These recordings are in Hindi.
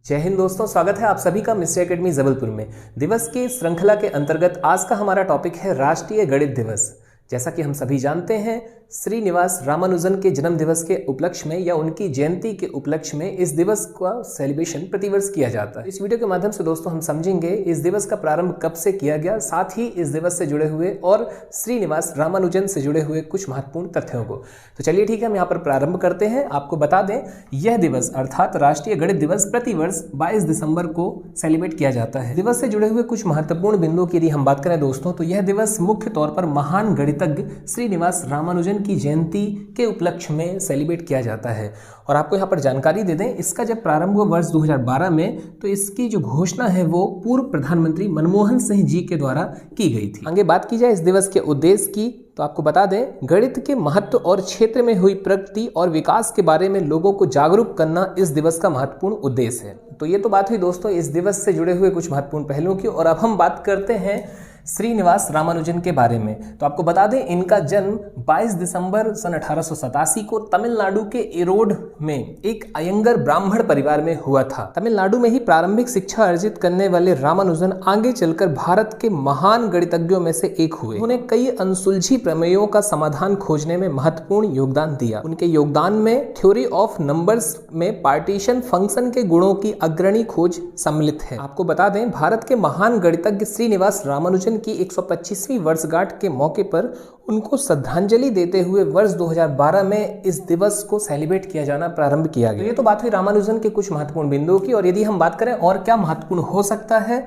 जय हिंद दोस्तों, स्वागत है आप सभी का मिस्टर एकेडमी जबलपुर में। दिवस की श्रृंखला के अंतर्गत आज का हमारा टॉपिक है राष्ट्रीय गणित दिवस। जैसा कि हम सभी जानते हैं, श्रीनिवास रामानुजन के जन्म दिवस के उपलक्ष्य में या उनकी जयंती के उपलक्ष्य में इस दिवस का सेलिब्रेशन प्रतिवर्ष किया जाता है। इस वीडियो के माध्यम से दोस्तों हम समझेंगे इस दिवस का प्रारंभ कब से किया गया, साथ ही इस दिवस से जुड़े हुए और श्रीनिवास रामानुजन से जुड़े हुए कुछ महत्वपूर्ण तथ्यों को। तो चलिए ठीक है, हम यहाँ पर प्रारंभ करते हैं। आपको बता दें, यह दिवस अर्थात राष्ट्रीय गणित दिवस प्रतिवर्ष 22 दिसंबर को सेलिब्रेट किया जाता है। दिवस से जुड़े हुए कुछ महत्वपूर्ण बिंदुओं की यदि हम बात करें दोस्तों, तो यह दिवस मुख्य तौर पर महान गणितज्ञ श्रीनिवास रामानुजन की जयंती के उपलक्ष्य में सेलिब्रेट किया जाता है। और आपको यहाँ पर जानकारी दे दें, इसका जब प्रारंभ हुआ वर्ष 2012 में, तो इसकी जो घोषणा है वो पूर्व प्रधानमंत्री मनमोहन सिंह जी के द्वारा की गई थी। आगे बात की जाए इस दिवस के उद्देश्य की, तो आपको बता दें, गणित के महत्व और क्षेत्र में हुई प्रगति और विकास के बारे में लोगों को जागरूक करना इस दिवस का महत्वपूर्ण उद्देश्य है। तो ये तो बात हुई दोस्तों इस दिवस से जुड़े हुए कुछ महत्वपूर्ण पहलुओं की। और अब हम बात करते हैं श्रीनिवास रामानुजन के बारे में। तो आपको बता दें, इनका जन्म 22 दिसंबर सन 1887 को तमिलनाडु के इरोड में एक अयंगर ब्राह्मण परिवार में हुआ था। तमिलनाडु में ही प्रारंभिक शिक्षा अर्जित करने वाले रामानुजन आगे चलकर भारत के महान गणितज्ञों में से एक हुए। उन्होंने कई अनसुलझी प्रमेयों का समाधान खोजने में महत्वपूर्ण योगदान दिया। उनके योगदान में थ्योरी ऑफ नंबर्स में पार्टीशन फंक्शन के गुणों की अग्रणी खोज सम्मिलित है। आपको बता दें, भारत के महान गणितज्ञ श्रीनिवास रामानुजन की 125वीं वर्षगांठ के मौके पर उनको श्रद्धांजलि देते हुए वर्ष 2012 में इस दिवस को सेलिब्रेट किया जाना प्रारंभ किया गया। तो ये तो बात हुई रामानुजन के कुछ महत्वपूर्ण बिंदुओं की। और यदि हम बात करें और क्या महत्वपूर्ण हो सकता है,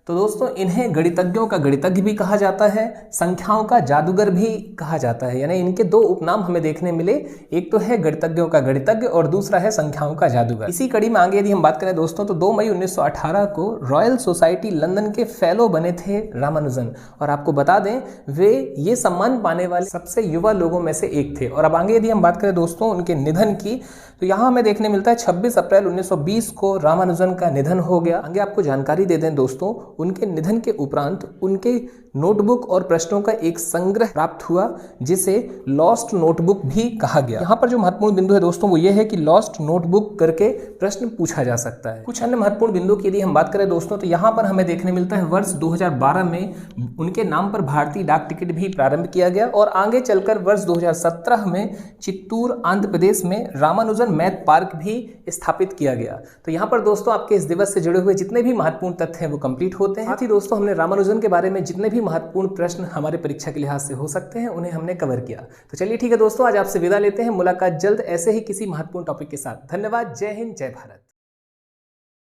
तो दोस्तों इन्हें गणितज्ञों का गणितज्ञ भी कहा जाता है, संख्याओं का जादूगर भी कहा जाता है। यानी इनके दो उपनाम हमें देखने मिले, एक तो है गणितज्ञों का गणितज्ञ और दूसरा है संख्याओं का जादूगर। इसी कड़ी में आगे यदि हम बात करें दोस्तों, तो 2 मई 1918 को रॉयल सोसाइटी लंदन के फेलो बने थे रामानुजन। और आपको बता दें, वे ये सम्मान पाने वाले सबसे युवा लोगों में से एक थे। और अब आगे यदि हम बात करें दोस्तों उनके निधन की, तो यहाँ हमें देखने मिलता है 26 अप्रैल 1920 को रामानुजन का निधन हो गया। आगे आपको जानकारी दे दें दोस्तों, उनके निधन के उपरांत उनके नोटबुक और प्रश्नों का एक संग्रह प्राप्त हुआ, जिसे लॉस्ट नोटबुक भी कहा गया। यहाँ पर जो महत्वपूर्ण बिंदु है दोस्तों वो ये है कि लॉस्ट नोटबुक करके प्रश्न पूछा जा सकता है। कुछ अन्य महत्वपूर्ण बिंदु की यदि हम बात करें दोस्तों, तो यहाँ पर हमें देखने मिलता है वर्ष 2012 में उनके नाम पर भारतीय डाक टिकट भी प्रारंभ किया गया। और आगे चलकर वर्ष 2017 में चित्तूर आंध्र प्रदेश में रामानुजन मैथ पार्क भी स्थापित किया गया। तो यहाँ पर दोस्तों आपके इस दिवस से जुड़े हुए जितने भी महत्वपूर्ण तथ्य हैं वो कंप्लीट होते हैं। साथ ही दोस्तों हमने रामानुजन के बारे में जितने भी महत्वपूर्ण प्रश्न हमारे परीक्षा के लिहाज से हो सकते हैं उन्हें हमने कवर किया। तो चलिए ठीक है दोस्तों, आज आपसे विदा लेते हैं। मुलाकात जल्द ऐसे ही किसी महत्वपूर्ण टॉपिक के साथ। धन्यवाद। जय हिंद, जय भारत।